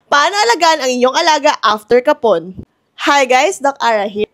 Paano alagaan ang inyong alaga after kapon? Hi guys, Doc Ara here.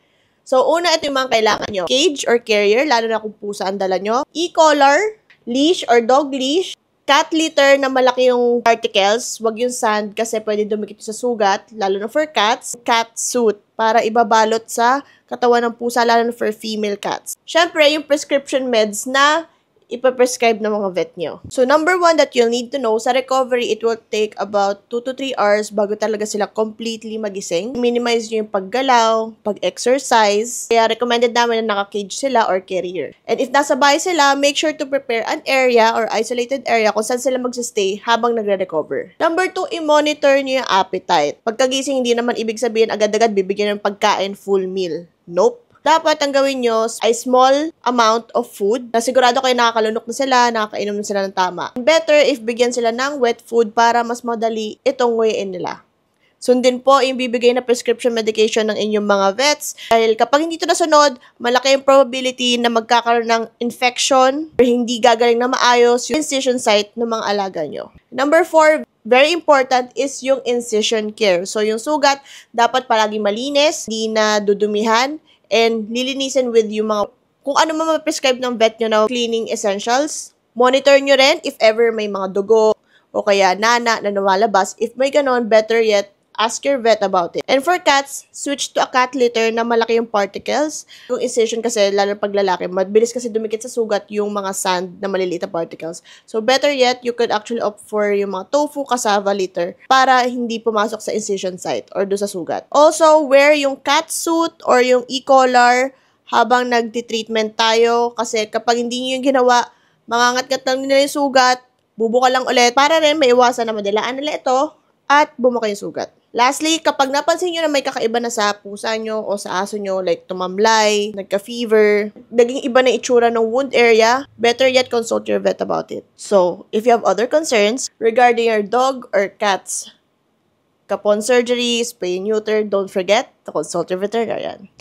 So, una, ito yung mga kailangan nyo. Cage or carrier, lalo na kung pusa ang dala nyo. E-collar, leash or dog leash. Cat litter na malaki yung particles. Huwag yung sand kasi pwede dumikit sa sugat, lalo na for cats. Cat suit para ibabalot sa katawan ng pusa, lalo na for female cats. Syempre, yung prescription meds na ipaprescribe ng mga vet nyo. So, number 1 that you'll need to know, sa recovery, it will take about 2 to 3 hours bago talaga sila completely magising. Minimize nyo yung paggalaw, pag-exercise. Kaya recommended namin na naka-cage sila or carrier. And if nasa bahay sila, make sure to prepare an area or isolated area kung saan sila magsistay habang nagre-recover. Number 2, i-monitor nyo yung appetite. Pagkagising, hindi naman ibig sabihin agad-agad bibigyan ng pagkain full meal. Nope. Dapat ang gawin nyo ay small amount of food na sigurado kayo nakakalunok na sila, nakakainom na sila ng tama. Better if bigyan sila ng wet food para mas madali itong weigh-in nila. Sundin po yung bibigay na prescription medication ng inyong mga vets dahil kapag hindi ito nasunod, malaki yung probability na magkakaroon ng infection or hindi gagaling na maayos yung incision site ng mga alaga nyo. Number 4, very important is yung incision care. So yung sugat, dapat palagi malinis, hindi na dudumihan, and lilinisin with yung mga, kung ano man ma-prescribe ng vet nyo na cleaning essentials. Monitor nyo rin if ever may mga dugo o kaya nana na lumalabas. If may ganon, better yet, ask your vet about it. And for cats, switch to a cat litter na malaki yung particles. Yung incision kasi, lalo pag lalaki, mabilis kasi dumikit sa sugat yung mga sand na maliliit na particles. So better yet, you could actually opt for yung mga tofu, cassava litter para hindi pumasok sa incision site or do sa sugat. Also, wear yung cat suit or yung e-collar habang nagti-treatment tayo kasi kapag hindi nyo yung ginawa, mangangat-ngat lang nila yung sugat, bubuka lang ulit para rin maiwasan na madilaan nila ito at bumuka yung sugat. Lastly, kapag napansin nyo na may kakaiba na sa pusa nyo o sa aso nyo, like tumamlay, nagka-fever, naging iba na itsura ng wound area, better yet consult your vet about it. So, if you have other concerns regarding your dog or cat's kapon surgery, spay and neuter, don't forget to consult your veterinarian.